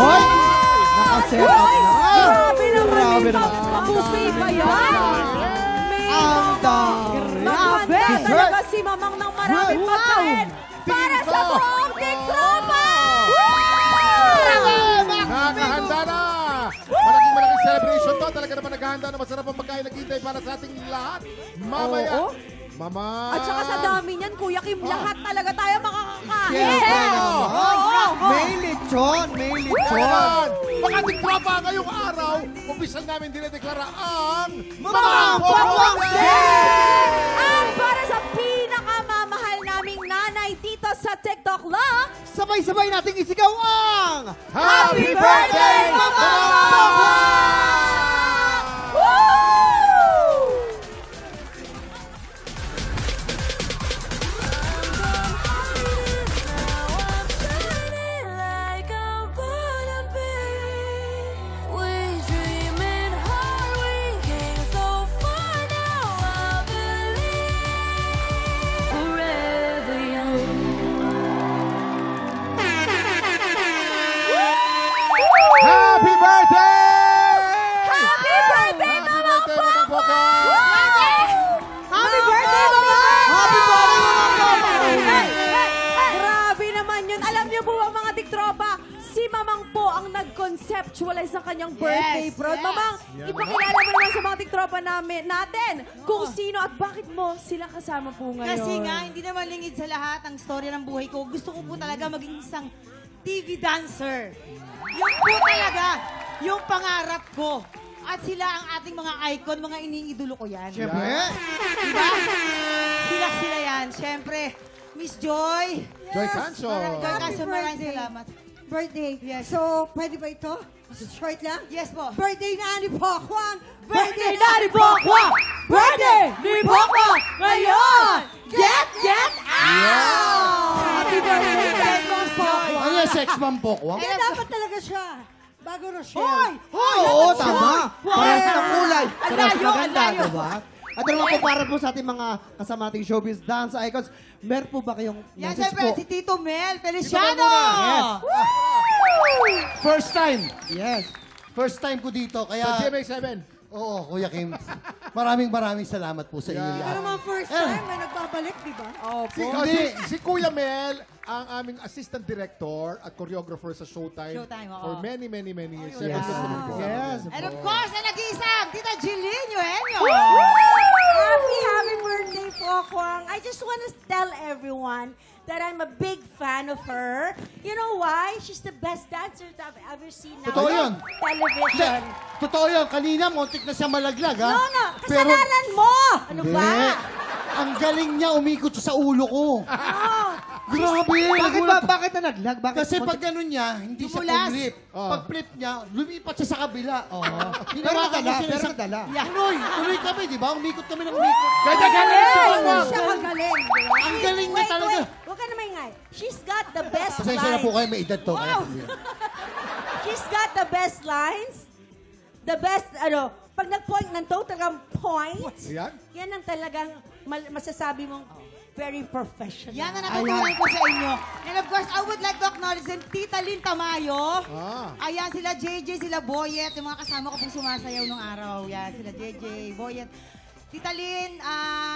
Oy! Nakaset up na. Grabe naman Grabe ito. naman. Buffet ba yan? Ang dami. Grabe talaga si Mamang ng maraming pagkain para sa buong TikToka! Nakahanda na! Malaking celebration to. Talaga naman naghahanda na masarap ang pagkain naghihintay para sa ating lahat. Mamaya. Oo. Mama. At saka sa dami niyan, Kuya Kim, lahat talaga tayo makakakain. Siyempre naman. Oo. May lechon, may lechon. Yan! Mga tiktropa ngayong araw, opisyal namin dinedeklara ang Mamang Pokwang Day! Ang para sa pinakamamahal naming nanay dito sa TikTok lang, Sabay-sabay nating isigaw ang Happy Birthday, Mamang Pokwang! Woo! Happy birthday! Happy birthday, Mamang Pokwang! Happy birthday, Mamang! Happy birthday, Mamang Pokwang! Grabe naman yun. Alam niyo po ang mga tiktropa, si Mamang po ang nag-conceptualize ng kanyang birthday proud. Mamang, ipakilala mo naman sa mga tiktropa natin kung sino at bakit mo sila kasama po ngayon. Kasi nga, hindi naman lingid sa lahat ang storya ng buhay ko. Gusto ko po talaga maging isang TV dancer. Yun po talaga, yung pangarap ko. At sila ang ating mga icon, mga iniidolo ko yan. Siyempre. Diba? Sila yan. Siyempre, Miss Joy. Joy Cancio. Joy Cancio, maraming salamat. Birthday. Yes. So, pwede ba ito? Short lang? Yes po. Birthday na ni Pokwang! Birthday na ni Pokwang! Birthday ni Pokwang! Ngayon! Get out! Happy birthday, Sex Bomb Pokwang! Ano yung sex bomb Pokwang? Eh, dapat talaga siya. Bago Rochelle. Hoy! Oo, tama. Parehas ng kulay. Ang Parehas layo, maganda, ang layo. diba? At naman po para po sa ating mga kasama ating showbiz dance icons, meron po ba kayong Yan, message siyempre, po? si Tito Mel Feliciano. Yes. First time. Yes. First time ko dito. Sa Kaya, GMA7. oo, Kuya Kim. Maraming salamat po sa inyo Pero lahat. naman first time, may nagbabalik, di ba? Si Kuya Mel, ang aming assistant director at choreographer sa Showtime, Showtime, oo. for many years. Yes. Yes. And of course, ang nag-iisang, Tita Jeline Eugenio. Happy birthday, Pokwang. I just want to tell everyone that I'm a big fan of her. You know why? She's the best dancer that I've ever seen now Totoo yun. on television. Totoo yun. Kanina, muntik na siya malaglag, ha? No, kasalanan mo! Ano Hindi. ba? Ang galing niya, umikot siya sa ulo ko. Oh, Grabe. Bakit na naglag? Bakit Kasi pag gano'n niya, hindi siya Dumulas. pumlip. Pag flip niya, lumipat siya sa kabila. Pero nadala, pero nadala. Tuloy kami, di ba? Umikot kami ng umikot. Kaya galing si Pokwang! siya magaling. Ang galing niya talaga. Huwag ka na maingay. She's got the best Pasensya na lines. po kayo, may edad to. Kaya She's got the best lines. The best, pag nag-point ng total points, Ayan. yan ang talagang masasabi mong very professional. Yan ang natutunan ko sa inyo. And of course, I would like to acknowledge din Tita Lynn Tamayo. Ayan, sila JJ, sila Boyet, yung mga kasama ko pong sumasayaw nung araw. Yan, sila JJ, Boyet. Tita Lynn,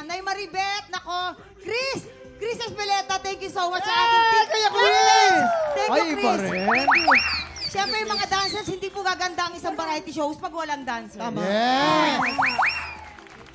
Nay Maribet, nako, Chris Espeleta, thank you so much sa ating Thank you, Ay, iba Chris. rin. Siyempre, yung mga dancers, hindi po gaganda ang isang variety shows pag walang dancer. Tama. Yes!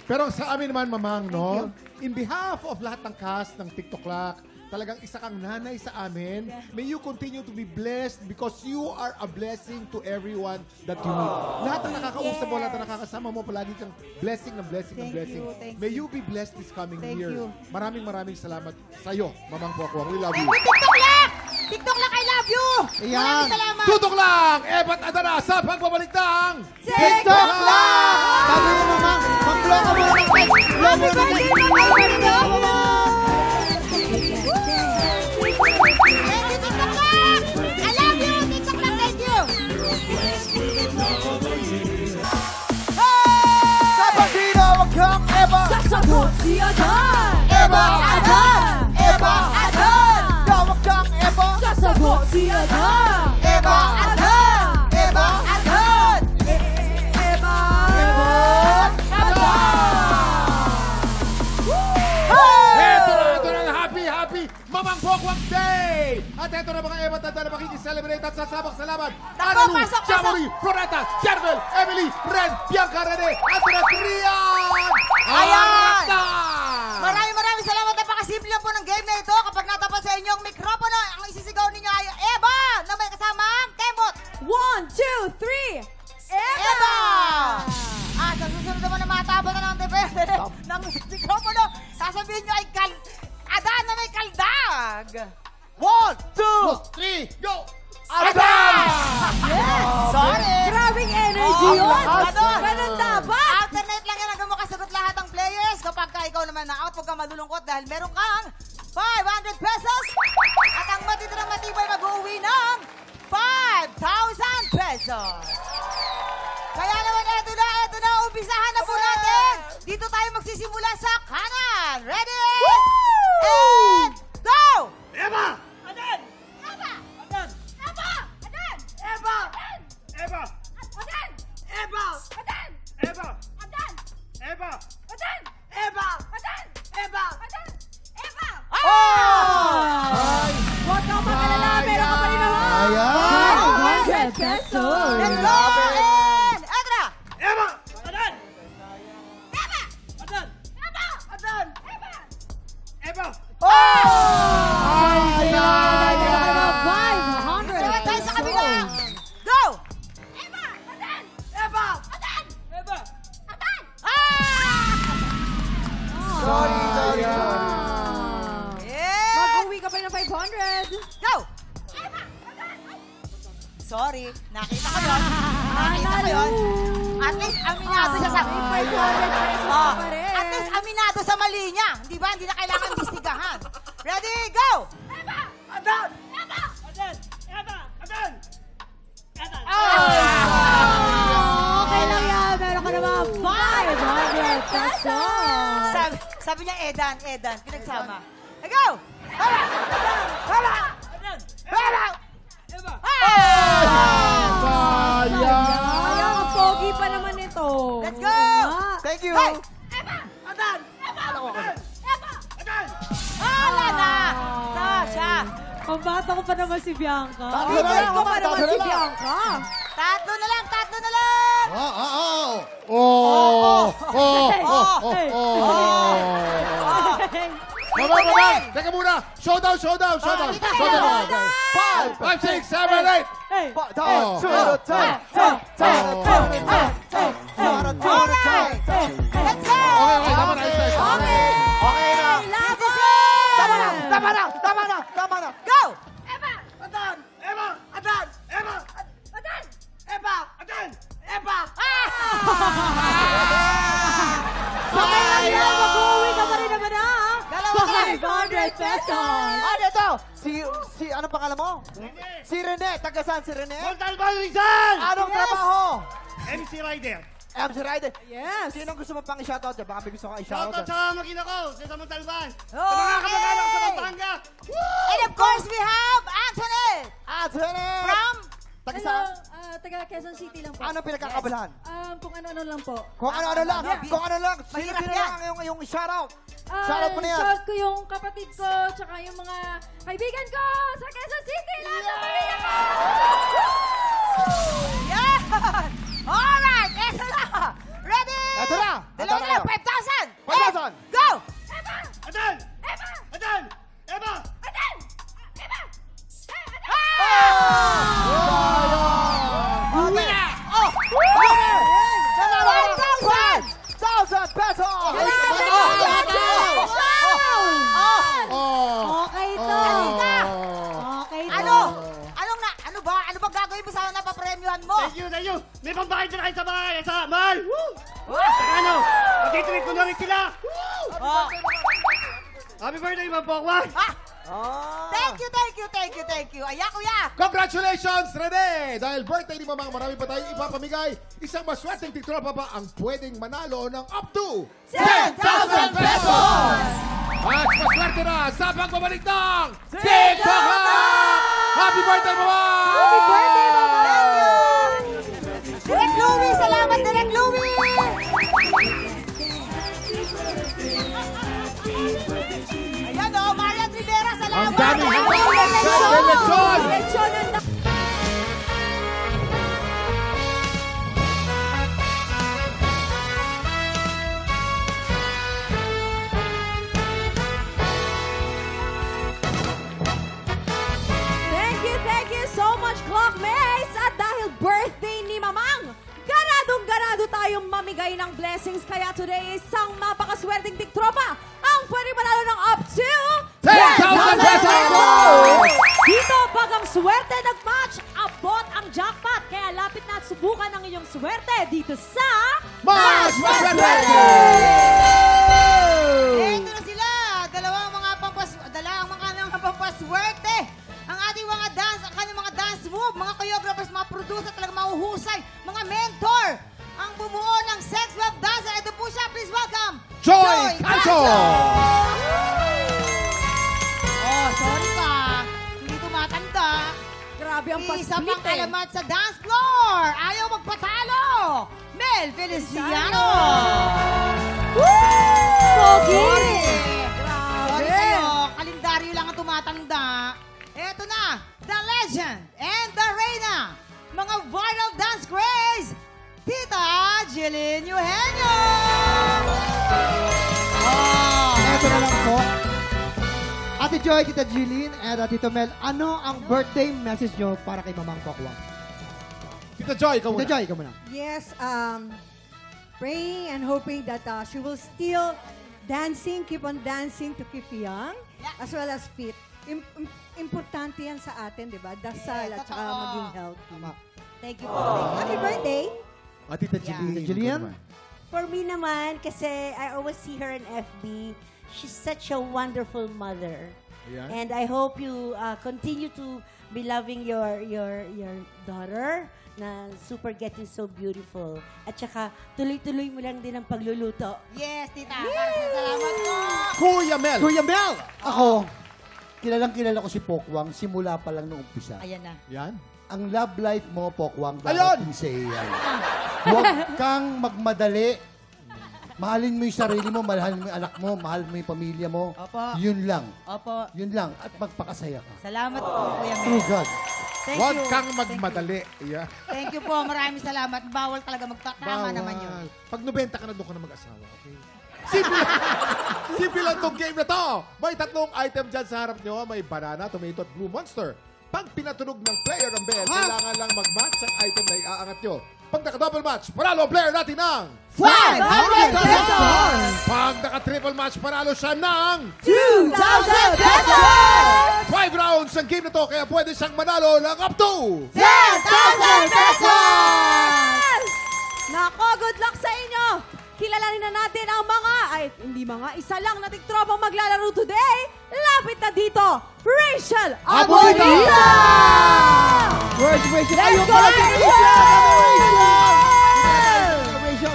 Pero sa amin naman, Mamang, no? In behalf of lahat ng cast ng TikTok Lock, talagang isa kang nanay sa amin. May you continue to be blessed because you are a blessing to everyone that you meet. Lahat ng nakakausap mo, lahat ng nakakasama mo, palagi kang blessing ng blessing ng blessing. May you be blessed this coming year. Maraming salamat sa'yo, Mamang Pokwang. We love you. Thank you, TikTok Lock! TikTok Lock, I love you! Ayan. Maraming salamat! Tutok lang! Ebat Adana sa pagbabalik ng TikTok lang! Sabi mo, Mama, mag-blow ka muna ng face. Blow mo na ng I love you! TikTok Lock, thank you! Kapatino, wag kang eba! Sasagot si Adan! Eba! Adan! Eba! Adan! Tawag kang eba! Sasagot si Adan! Eba! Adan! Mamang Pokwang Day! At eto na mga Eva Tanda na makikiselebrate at sasabak sa laban. Nako, Analu, pasok, Jamori, Ronata, Jervel, Emily, Ren, Bianca Rene, at Trian! Ayan! Arata! Maraming salamat. Napakasimple lang po ng game na ito. Kapag natapat sa inyong mikropono, ang isisigaw ninyo ay Eva na may kasamang Kembot. 1, 2, 3. Eva! At sa susunod naman na matapos na ng depende ng mikropono, sasabihin nyo ay Adan na may kaldag. 1, 2, 3, go! Adan! Sorry! Grabing energy yun. Ganun dapat. Alternate lang yan hanggang makasagot lahat ng players. Kapag ikaw naman na-out, huwag kang malulungkot dahil meron kang 500 pesos. At ang matitirang matibay mag-uwi ng 5,000 pesos. Kaya naman eto na, umpisahan na po natin. Dito tayo magsisimula sa kanan. Ready? And go! Eva! Adan! Eva! Adan! Eva! Adan! Eva! Eva! Adan! Eva! Adan! Eva! Adan! Eva! Adan! Eva! Adan! Eva! Adan! Eva! Oh! Huwag kang makalala. Meron ka pa rin naman. Ayan! 500 pesos. Let's go! And eto na! Eva! Adan! Eva! Adan! Eva! Adan! Eva! Eva! Oh! Ay, Naman tayo sa kabila. Go! Eva! Adan! Eva! Adan! Eva! Adan! Sorry. Yeah! Mag-uwi ka pa rin ng 500. Go! Eva! Adan! Sorry, nakita ko yun. Nakita ko yun. At least aminado siya sa... 500 pesos ka pa rin. At least aminado sa mali niya. Di ba? Hindi na kailangan imbestigahan. Ready? Go! Eva! Adan! Eva! Adan! Eva! Adan! Adan! Okay lang yan. Meron ka naman 500 pesos. Sabi niya, Edan. Pinagsama. Go! Hala! Hala! Adan! Hala! Eva! sayang! Sayang, ang pogi pa naman ito. Let's go! Thank you. Hey! Adan! Adan! Eva! Adan! Hala na! Siya. Pambata ko pa naman si Bianca. Tatlo na Pambata lang, ko pa tatlo naman na si lang. Bianca. Tatlo na lang! Oh! Mamang! Teka muna! Showdown! Showdown! 5, 6, 7, 8! Hey! Alright! Let's go! Okay, tama na. Okay na. Tama na! Go! Eva! Adan! Eva! Adan! Eva! Adan! Eva! Adan! Eva! Okay lang yan. Mag-uwi ka pa rin naman ha. Dalawa ka. 500 pesos. Ano ito? Ano pangalan mo? Si Rene. Taga saan si Rene? Montalban Rizal! Anong trabaho? MC Rider. MC Rider. Yes. Sinong gusto mo pang i-shoutout dyan? Baka may gusto kang Shoutout i-shoutout. sa makina ko, sa Montalban. Sa Okay. mga kamag-anak sa Pampanga. And of course, we have Anthony Rene. from... Taga Hello, saan? taga Quezon City lang po. Anong pinagkakabalahan? Kung ano-ano lang po. Kung ano-ano lang. Yeah. Kung ano lang. Mahirap Sino yan. lang yung shoutout? Shoutout mo na yan. Shout ko yung kapatid ko, tsaka yung mga kaibigan ko sa Quezon City. Lahat ng pamilya ko! Yan! Alright, eto na! Ready? Eto na. Dalawa na lang, 5,000! 5,000. Go! Adan! Adan! Eva! Adan! Eva! Okay. Oh! Nanalo ka. 5,000! 1,000 pesos. Okay to. Okay to. Ano ba? Ano ba gagawin mo sa napapremyuhan mo? Thank you! May pambahay na kayo sa bahay! Sa mahal! Saka ano? Magtitreat ko na rin sila! Oh. Happy birthday, Ma'am Pokwang! Thank you. Aya, kuya! Congratulations, Rene! Dahil birthday ni Mamang, marami pa tayong ipapamigay. Isang maswerteng tiktropa pa ang pwedeng manalo ng up to 10,000 pesos! At maswerte na sa pagbabalik ng TikTok! Happy birthday, Mamang! Happy birthday, Mama! Direk Louie! Salamat, Direk Louie! Ayan o, Marian Rivera, salamat! o'clock, mates! At dahil birthday ni Mamang, ganadong-ganado tayong mamigay ng blessings. Kaya today, isang napakaswerteng tiktropa ang pwede manalo ng up to 10,000 pesos! Dito, pag ang swerte nag-match, abot ang jackpot. Kaya lapit na at subukan ang iyong swerte dito sa... Mas Maswerte! Ito na sila, dalawang mga pampaswerte. Ang ating mga dance, ang kanyang mga dance move, mga choreographers, mga producer, talagang mahuhusay, mga mentor. Ang bumuo ng Sex Love Dancer. Ito po siya, please welcome, Joy Canso! Oh, sorry ka. Hindi tumatanda. Grabe ang Isa pasplit pang alamat sa dance floor. Ayaw magpatalo. Mel Feliciano. Pogi! Sorry kayo. Kalendaryo lang ang tumatanda. Eto na, the legend and the reina. Mga viral dance craze. Tita Jillian Eugenio. Ito na lang po. Ate Joy, Tita Jeline, and Tito Mel, ano ang birthday message nyo para kay Mamang Pokwang? Tita Joy, ikaw Tita muna. Joy, ikaw muna. Yes, praying and hoping that she will still dancing, keep on dancing to keep young, as well as fit. Importante yan sa atin, di ba? Dasal at saka totoo. maging healthy. Thank you po. Happy birthday! Tita Jeline. Tita Jillian? For me naman, kasi I always see her in FB, she's such a wonderful mother. Ayan. And I hope you continue to be loving your daughter na super getting so beautiful. At saka, tuloy-tuloy mo lang din ang pagluluto. Yes, tita. Salamat po. Kuya Mel. Kuya Mel! Ako, kilala ko si Pokwang simula pa lang nung umpisa. Ayan na. Yan. Ang love life mo, Pokwang, Ayun! darating sa iyan. Huwag kang magmadali. Mahalin mo yung sarili mo, mahalin mo yung anak mo, mahal mo yung pamilya mo. Opo. Yun lang. Opo. Yun lang. At magpakasaya ka. Salamat po, Kuya Mel. True God. Thank Huwag you. kang Thank you. magmadali. Yeah. Thank you po. Maraming salamat. Bawal talaga magtatama naman yun. Pag 90 ka na, doon ka na mag-asawa. Okay? Simple lang. Simple lang tong game na to. May tatlong item dyan sa harap nyo. May banana, tomato at blue monster. Pag pinatunog ng player ang bell, kailangan lang mag-match ang item na iaangat nyo. Pag naka-double match, panalo ang player natin ng 500 pesos! Pag naka-triple match, panalo siya ng 2,000 pesos! 5 rounds ang game na to, kaya pwede siyang manalo ng up to 10,000 pesos! Nako, good luck sa inyo! Kilalanin na natin ang isa lang na tiktropang maglalaro today. Lapit na dito, Rachel Abonita! Where's Rachel? Let's go, Rachel!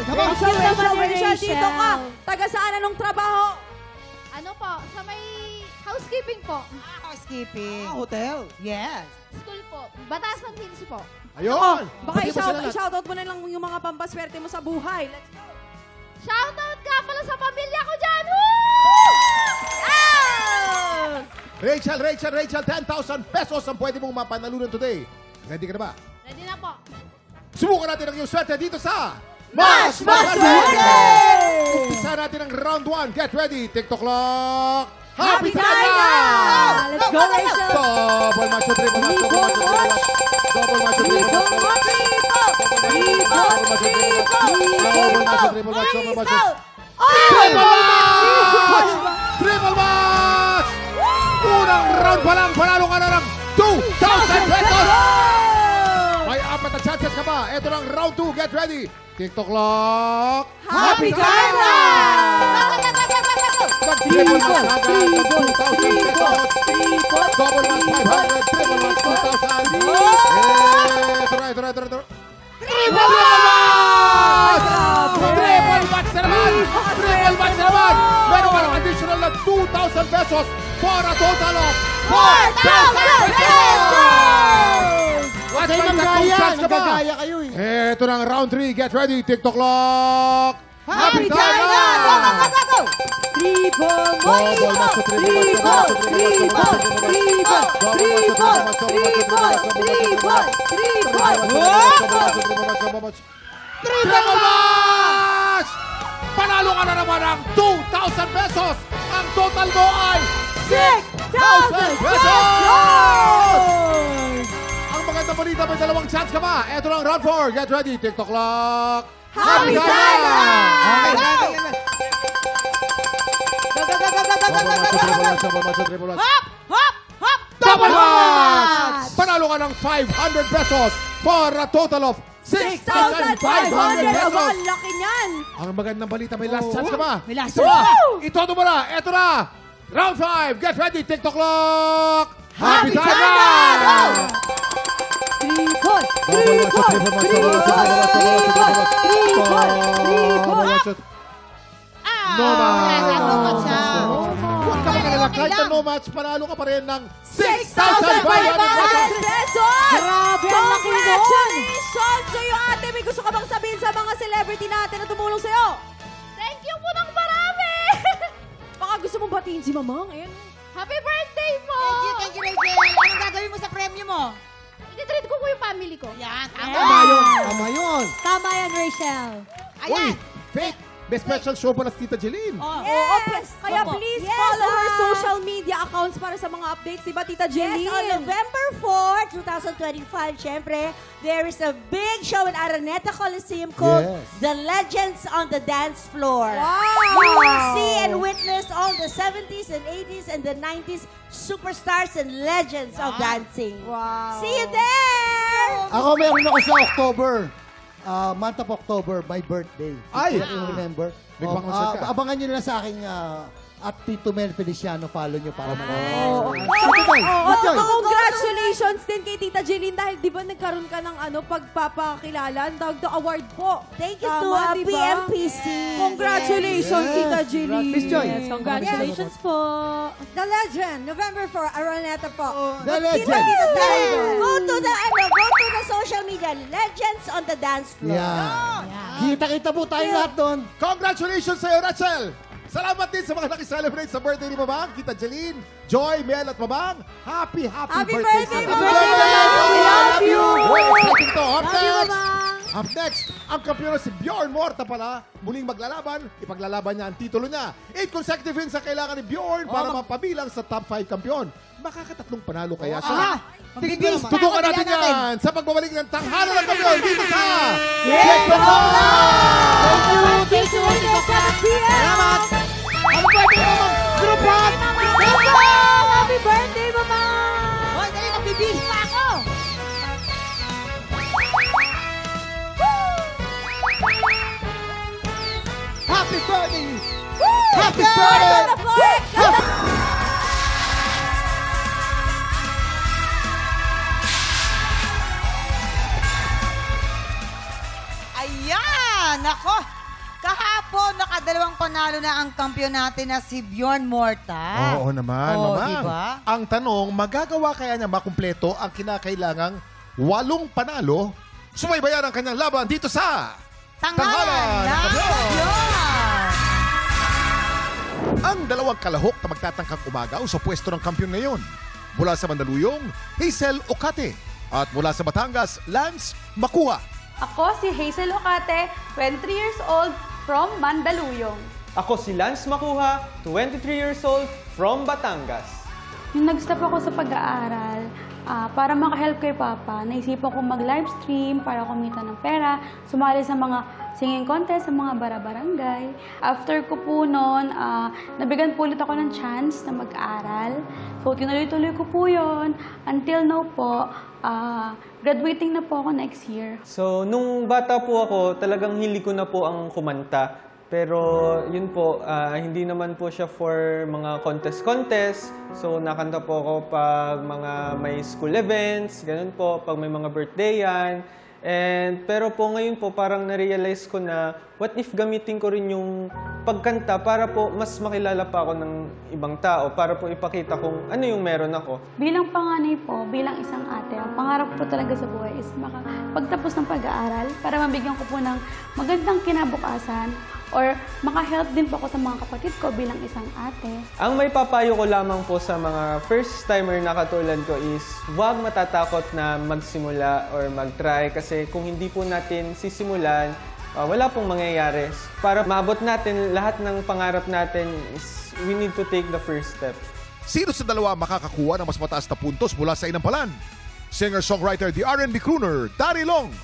Come on! Rachel naman, Rachel, Rachel. dito ka. Taga saan anong trabaho? Ano po, sa may housekeeping po. Housekeeping. Hotel. Yes. School po. Batasan Hills po. Ayun! Baka Pati mo sila lahat. i-shoutout mo na lang yung mga pampaswerte mo sa buhay. Let's go! Shoutout nga pala sa pamilya ko dyan! Yes! Rachel, 10,000 pesos ang pwede mong mapanalunan today. Ready ka na ba? Ready na po. Subukan natin ang iyong swerte dito sa Mas Maswerte! Umpisa natin ang round 1. Get ready. TikTok clock. Happy time na! Let's go, Rachel! Double match, triple match, double match, triple match. Double match, triple match, double match. Double match, triple match, double match. Triple match! Unang round pa lang, panalo ka na ng 2,000 pesos! May apat na chances ka pa. Ito ng round 2. Get ready. TikTok clock. Happy time na! Nag-triple match agad ng 2,000 pesos. Double match 500. Triple match 2,000. Ito. Triple match! Triple match na naman! Triple match na naman! Meron ka ng additional na 2,000 pesos for a total of 4,000 pesos! At may tatlong chance ka pa. Nagagaya kayo eh. Ito ng round 3. Get ready. TikTok clock. Happy time na! Double match, triple match, triple match! Panalo ka na naman ng 2,000 pesos! Ang total mo ay 6,000 pesos! Ang maganda pa balita, may dalawang chance ka pa. Ito lang, round 4. Get ready. TikTok clock. Happy time! Hop! Hop! Hop! Double match! Panalo ka ng 500 pesos for a total of 6,500 pesos. Ang laki niyan. Ang magandang balita, may last chance ka pa. May last Ito chance. ba? Itodo mo na. Ito na. Round 5. Get ready. TikTok clock. Happy time na! No match. No match. Huwag ka magalala. Kahit na no match, panalo ka pa rin ng 6,500 6,500 pesos! Grabe, ang laki nun. Congratulations sa'yo, ate! May gusto ka bang sabihin sa mga celebrity natin na tumulong sa'yo? Thank you po ng marami! Baka gusto mong batiin si Mamang. Ayan. Happy birthday po! Thank you, Rachel. Anong gagawin mo sa premyo mo? Ititreat ko po yung family ko. Yan, Tama yun. Tama yun. Tama yan, Rachel. Uy, fake. May special show pala si Tita Jeline. Yes! Kaya Opo. please Yes, follow her ah. social media accounts para sa mga updates. Diba, Tita Jeline? Yes, on November 4, 2025, syempre, there is a big show in Araneta Coliseum called Yes. The Legends on the Dance Floor. Wow! You will see and witness all the 70s and 80s and the 90s superstars and legends of dancing. Wow. See you there! Ako meron ako sa October. Month of October, my birthday. Ay! If you remember. May pang-concert ka. Abangan nyo na lang sa aking at Tito Mel Feliciano. Follow nyo para Congratulations din kay Tita Jeline dahil di ba nagkaroon ka ng pagpapakilala, ang tawag to award po. Thank you to Tama, diba? PMPC. Congratulations, Yes. Tita Jeline. Miss Joy. Yes, congratulations po. The Legend, November 4, Araneta po. The Legend. Go to the social media, Legends on the Dance Floor. Yeah. Kita-kita po tayo lahat doon. Congratulations sa'yo, Rachel! Salamat din sa mga nakiselebrate sa birthday ni Mamang, Tita Jeline, Joy, Mel at Mamang. Happy birthday! birthday, sa- Mamang! We love you! Uy, exciting to. Up Love you, next! Mamang! Up next, ang kampiyon si Bjorn Morta pala. Muling maglalaban, ipaglalaban niya ang titulo niya. 8 consecutive wins ang kailangan ni Bjorn para mapabilang sa top 5 kampiyon. Makakatatlong panalo kaya siya. Magbibis pa. Tutukan natin yan sa pagbabalik ng tanghalan ng kampiyon dito sa TikTok! Thank you, Salamat! Happy birthday, Mamang! Group hug! Happy birthday, Mama! Hoy, dali, magbibis pa ako. Happy birthday! Happy birthday! Ayan! Nako! Kahapon, nakadalawang panalo na ang kampiyon natin na si Bjorn Morta. Oo naman, Oo, Mamang. diba? Ang tanong, magagawa kaya niya makumpleto ang kinakailangang 8 panalo? Sumaybayan ang kanyang laban dito sa Tanghalan ng Kampiyon! Ang dalawang kalahok na magtatangkang umagaw sa pwesto ng kampiyon ngayon. Mula sa Mandaluyong, Hazel Ocate. At mula sa Batangas, Lance Makuha. Ako si Hazel Ocate, 23 years old, from Mandaluyong. Ako si Lance Makuha, 23 years old, from Batangas. Nung nag-stop ako sa pag-aaral, para makahelp kay Papa, naisipan ko mag-livestream para kumita ng pera, sumali sa mga singing contest sa mga bara-barangay. After ko po noon, nabigyan po ulit ako ng chance na mag-aral. So, tinuloy-tuloy ko po yun. Until now po, graduating na po ako next year. So, nung bata po ako, talagang hili ko na po ang kumanta. Pero yun po, hindi naman po siya for mga contest-contest. So, nakanta po ako pag mga may school events, ganun po, pag may mga birthday yan. Pero po ngayon po, parang na-realize ko na what if gamitin ko rin yung pagkanta para po mas makilala pa ako ng ibang tao, para po ipakita kung ano yung meron ako. Bilang panganay po, bilang isang ate, ang pangarap ko talaga sa buhay is makapagtapos ng pag-aaral para mabigyan ko po ng magandang kinabukasan or maka-help din po ako sa mga kapatid ko bilang isang ate. Ang may papayo ko lamang po sa mga first-timer na katulad ko is huwag matatakot na magsimula or mag-try kasi kung hindi po natin sisimulan, wala pong mangyayari. Para maabot natin lahat ng pangarap natin is we need to take the first step. Sino sa dalawa makakakuha ng mas mataas na puntos mula sa inampalan? Singer-songwriter, the R&B crooner, Dari Long.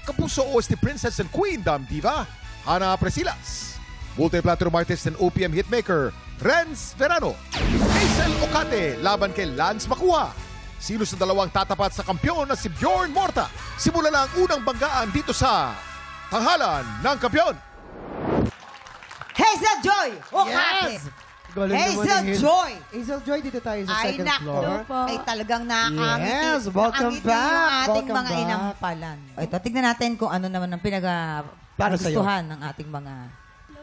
Kapuso OST Princess and Queen Dam Diva, Hana Presilas. Multi-platinum artist and OPM hitmaker, Renz Verano. Hazel Ocate, laban kay Lance Makua. Sino sa dalawang tatapat sa kampyon na si Bjorn Morta? Simula na ang unang banggaan dito sa Tanghalan ng Kampyon. Hazel Joy! Ocate! Galing naman Hazel ni Joy! Hazel Joy, dito tayo sa Ay, second floor. Ay, talagang nakakangiti. Yes, welcome Nakangiti back. yung ating Welcome mga back. inampalan. Ito, tignan natin kung ano naman ang Para sa'yo. pinag-gustuhan ng ating mga...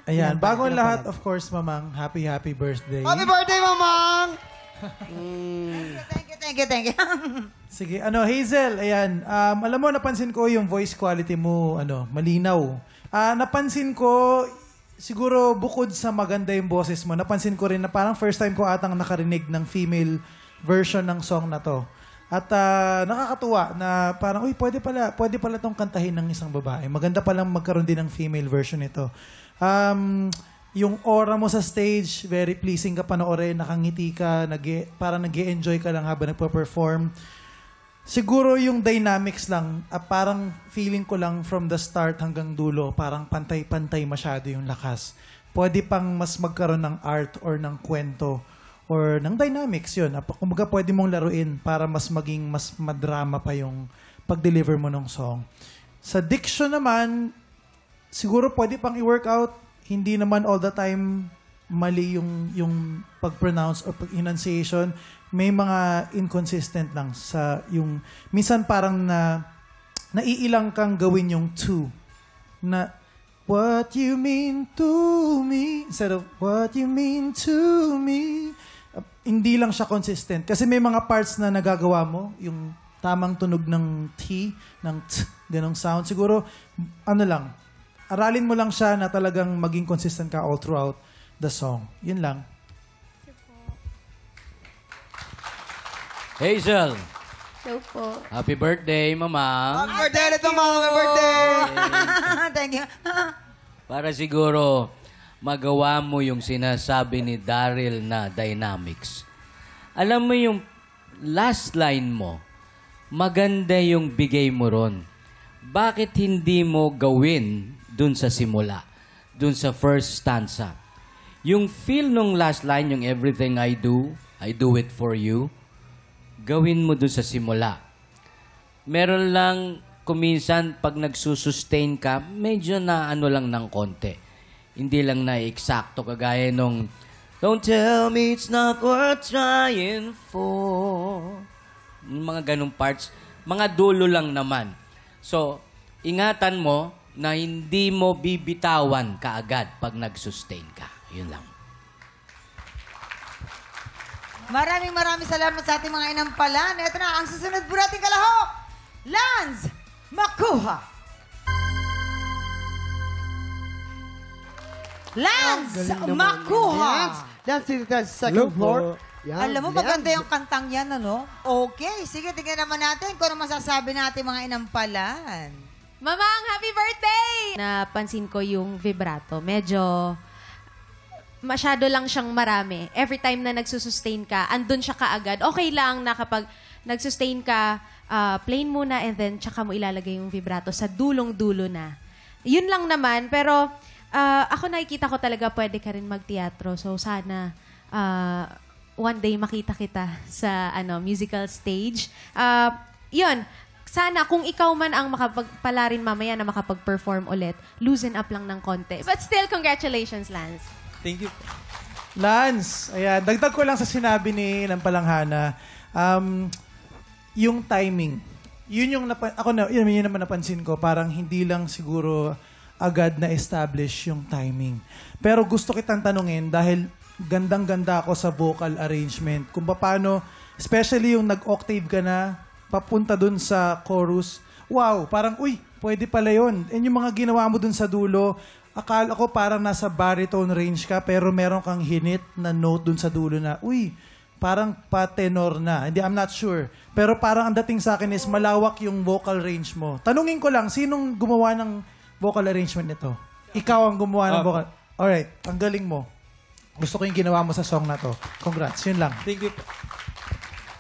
Ayan, bago ang lahat, of course, Mamang, happy birthday. Happy birthday, Mamang! Thank you. Sige, Hazel, ayan, alam mo, napansin ko yung voice quality mo, malinaw. Napansin ko, siguro bukod sa maganda yung boses mo, napansin ko rin na parang first time ko atang nakarinig ng female version ng song na to. At nakakatuwa na parang, pwede pala tong kantahin ng isang babae. Maganda palang magkaroon din ng female version nito. Yung aura mo sa stage, very pleasing ka panoorin, nakangiti ka, parang nag-e-enjoy ka lang habang nagpa-perform. Siguro yung dynamics lang, parang feeling ko lang from the start hanggang dulo, parang pantay-pantay masyado yung lakas. Pwede pang mas magkaroon ng art or ng kwento or ng dynamics yun. Kumbaga pwede mong laruin para mas maging mas madrama pa yung pag-deliver mo ng song. Sa diction naman, siguro pwede pang i-workout. Hindi naman all the time mali yung pag-pronounce or pag-enunciation. May mga inconsistent lang sa yung... Minsan parang naiilang kang gawin yung to. Na, what you mean to me instead of what you mean to me. Hindi lang siya consistent. Kasi may mga parts na nagagawa mo, yung tamang tunog ng T, ng T, ganong sound. Siguro, aralin mo lang siya na talagang maging consistent ka all throughout the song. Yun lang. Hazel, Hello po. happy birthday, Mama. Happy birthday ulit, Mamang! Happy birthday! Thank you. Para siguro magawa mo yung sinasabi ni Daryl na dynamics. Alam mo yung last line mo, maganda yung bigay mo ron. Bakit hindi mo gawin dun sa simula, dun sa first stanza? Yung feel nung last line, yung everything I do it for you, gawin mo dun sa simula. Meron lang, kuminsan, pag nagsusustain ka, medyo na lang ng konti. Hindi lang na eksakto, kagaya nung, don't tell me it's not worth trying for. Yung mga ganong parts, mga dulo lang naman. So, ingatan mo na hindi mo bibitawan kaagad pag nag-sustain ka. Yun lang. Maraming salamat sa ating mga inampalan. Ito na, ang susunod po nating kalahok, Lance Makuha. Lance Makuha. Lance, dito tayo sa second floor. Yan, Alam mo, maganda yung kantang yan, Okay, sige, tingnan naman natin kung ano masasabi natin mga inampalan. Mamang, happy birthday! Napansin ko yung vibrato. Medyo masyado lang siyang marami. Every time na nagsusustain ka, andun siya kaagad. Okay lang na kapag nagsustain ka, plain muna and then tsaka mo ilalagay yung vibrato sa dulong-dulo na. Yun lang naman, pero ako nakikita ko talaga pwede ka rin magteatro. So sana one day makita kita sa musical stage. Yun, sana kung ikaw man ang makapagpala rin mamaya na makapag-perform ulit, loosen up lang ng konti. But still, congratulations, Lance. Thank you. Lance, ayan, dagdag ko lang sa sinabi ni Palanghana, yung timing. Yun yung yun naman napansin ko, parang hindi lang siguro agad na establish yung timing. Pero gusto kitang tanungin dahil gandang-ganda ako sa vocal arrangement. Kung paano, especially yung nag-octave ka na, papunta dun sa chorus, wow, parang, pwede pala yun. And yung mga ginawa mo dun sa dulo, akala ko parang nasa baritone range ka, pero meron kang hinit na note dun sa dulo na, parang pa-tenor na. Hindi, I'm not sure. Pero parang ang dating sa akin is malawak yung vocal range mo. Tanungin ko lang, sinong gumawa ng vocal arrangement nito? Ikaw ang gumawa ng vocal. Alright, ang galing mo. Gusto ko yung ginawa mo sa song na to. Congrats, yun lang. Thank you.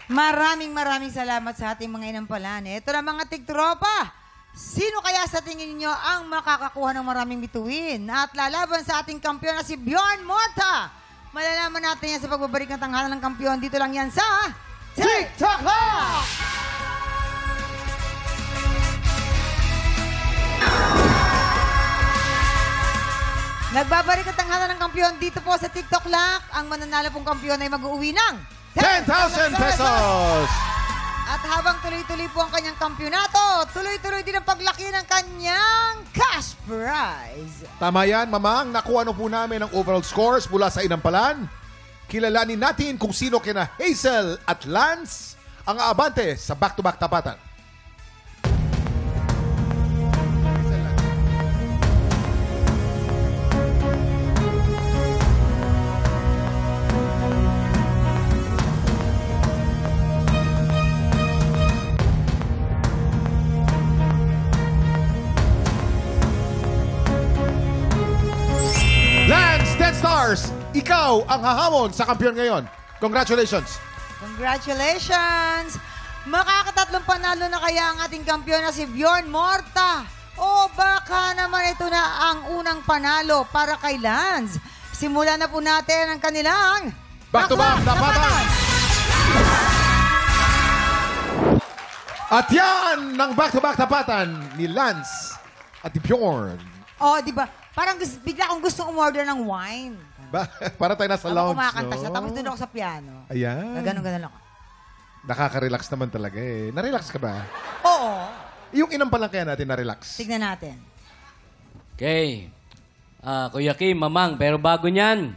Maraming salamat sa ating mga inampalan. Ito na mga tiktropa. Sino kaya sa tingin niyo ang makakakuha ng maraming bituin at lalaban sa ating kampiyon na si Bjorn Morta? Malalaman natin yan sa pagbabalik ng tanghalan ng kampiyon. Dito lang yan sa TikTok Lock! Nagbabalik ang tanghalan ng kampiyon dito po sa TikTok Lock. Ang mananalo pong kampiyon ay mag-uwi ng 10,000 pesos! At habang tuloy-tuloy po ang kanyang kampyonato, tuloy-tuloy din ang paglaki ng kanyang cash prize. Tama yan, Mamang. Nakuha na po namin ang overall scores mula sa inampalan. Kilalanin natin kung sino kina Hazel at Lance ang aabante sa back-to-back tapatan. Stars, ikaw ang hahamon sa kampiyon ngayon. Congratulations! Congratulations! Makakatatlong panalo na kaya ang ating kampiyon na si Bjorn Morta. O baka naman ito na ang unang panalo para kay Lance. Simulan na po natin ang kanilang back-to-back tapatan! At yan ng back-to-back tapatan ni Lance at ni Bjorn. Oh, di ba? Parang bigla akong gustong umorder ng wine. Para tayo nasa lounge, kumakanta no? siya, tapos doon ako sa piano. Ayan. Ganon ako. Nakaka-relax naman talaga eh. Na-relax ka ba? Oo. Yung inampalan kaya natin na-relax. Tignan natin. Okay. Kuya Kim, Mamang, pero bago niyan,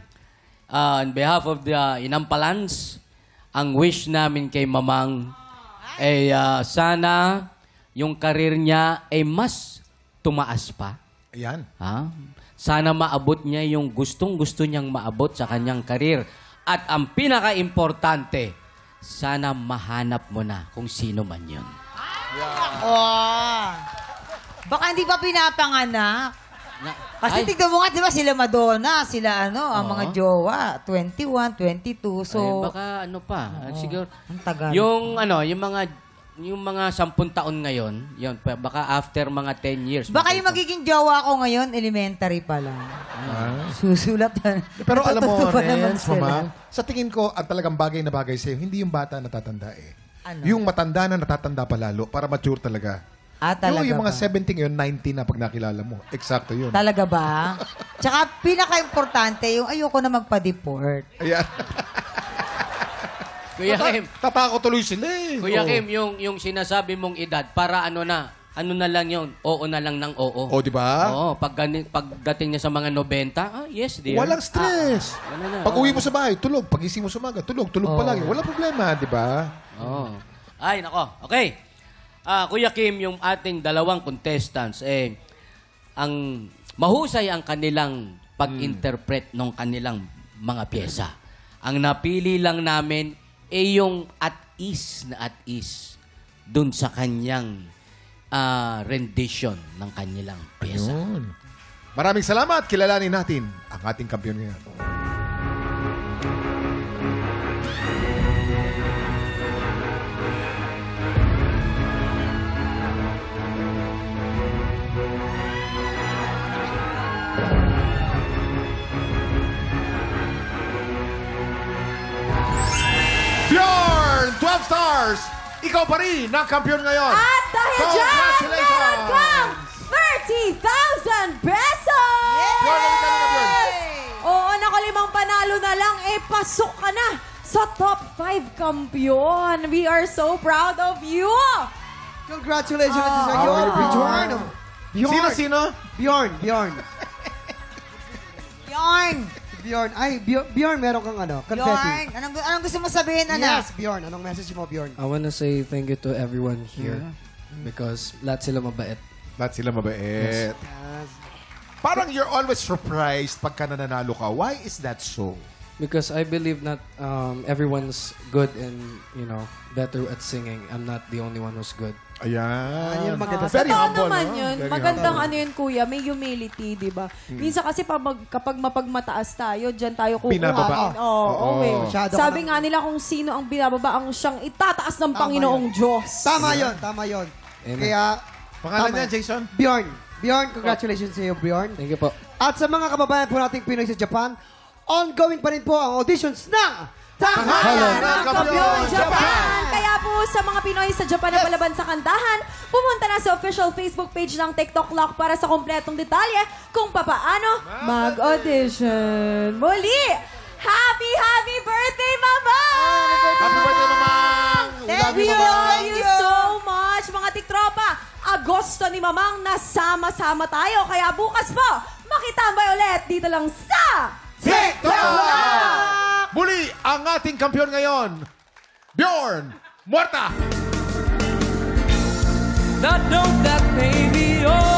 on behalf of the inampalans, ang wish namin kay Mamang ay sana yung karir niya ay mas tumaas pa. Ayan. Sana maabot niya yung gustong-gusto niyang maabot sa kanyang karir. At ang pinaka-importante, sana mahanap mo na kung sino man yun. Oh. Baka hindi pa pinapanganak. Kasi tignan mo nga, di ba, sila Madonna, sila ang mga jowa, 21, 22, so... Ay, baka pa, siguro... Ang tagal. Yung mga 10 taon ngayon, yun, baka after mga 10 years. Baka yung magiging jowa ko ngayon, elementary pa lang. Susulat yan. Pero alam mo, Natutuwa naman Renz, sila. Mama, sa tingin ko, ang talagang bagay na bagay sa'yo, hindi yung bata natatanda eh. Ano? Yung matanda na natatanda pa lalo, para mature talaga. Talaga yung mga ba? 70 ngayon, 90 na pag nakilala mo. Eksakto yun. Talaga ba? Tsaka pinaka-importante, yung ayoko na magpa-deport. Ayan. Kuya Kim. Tatakot tuloy sila eh. Kuya Kim, yung sinasabi mong edad, para ano na lang yun, oo na lang ng oo. O, di ba? Oo, pagdating niya sa mga 90, yes dear. Walang stress. Pag uwi mo sa bahay, tulog. Pag gising mo sa umaga, tulog pa lang. Walang problema, di ba? Oo. Ay, nako. Okay. Kuya Kim, yung ating dalawang contestants, ang mahusay ang kanilang pag-interpret ng kanilang mga pyesa. Ang napili lang namin yung at ease dun sa kanyang rendition ng kanilang pyesa. Ayun. Maraming salamat. Kilalanin natin ang ating kampiyon ngayon. Bjorn! 12 stars! Ikaw pa rin ang kampiyon ngayon. At dahil dyan, meron kang 30,000 pesos! Bjorn! Oo, nakalimang panalo na lang, pasok ka na sa top 5 kampiyon. We are so proud of you! Congratulations sa iyo, Bjorn. Sino? Bjorn. Bjorn! Bjorn. Ay, Bjorn, meron kang confetti. Bjorn, anong gusto mo sabihin, anak? Yes, Bjorn. Anong message mo, Bjorn? I wanna say thank you to everyone here because lahat sila mabait. Parang you're always surprised pagka nananalo ka. Why is that so? Because I believe not everyone's good and, better at singing. I'm not the only one who's good. Ayan. Yun ang maganda. Very Totoo humble, naman no? yun. Very Magandang humble. ano yun, kuya. May humility, di ba? Minsan kasi kapag mapagmataas tayo, dyan tayo kukuha. Binababa. Oo, eh. Masyado Sabi ka nga nila kung sino ang binababa ang siyang itataas ng Tama Panginoong Diyos. Tama yun, tama yun. Amen. Kaya, Pangalan tama niya, yun. Jason? Bjorn. Bjorn, congratulations sa iyo, Bjorn. Thank you po. At sa mga kababayan po nating Pinoy sa Japan, ongoing pa rin po ang auditions ng Tanghalan ng Kampiyon Kampiyon Japan! Japan! Kaya po sa mga Pinoy sa Japan na palaban sa kantahan, pumunta na sa official Facebook page ng TikTok Lock para sa kompletong detalye kung papaano mag-audition. Muli, happy birthday, Mama! Happy birthday, Mamang! We love you so much, mga tiktropa. Agosto ni Mamang, nasama-sama tayo. Kaya bukas po, makitambay ulit dito lang sa TikTok! Muli, ang ating kampiyon ngayon, Bjorn Muerta! That note that baby, oh.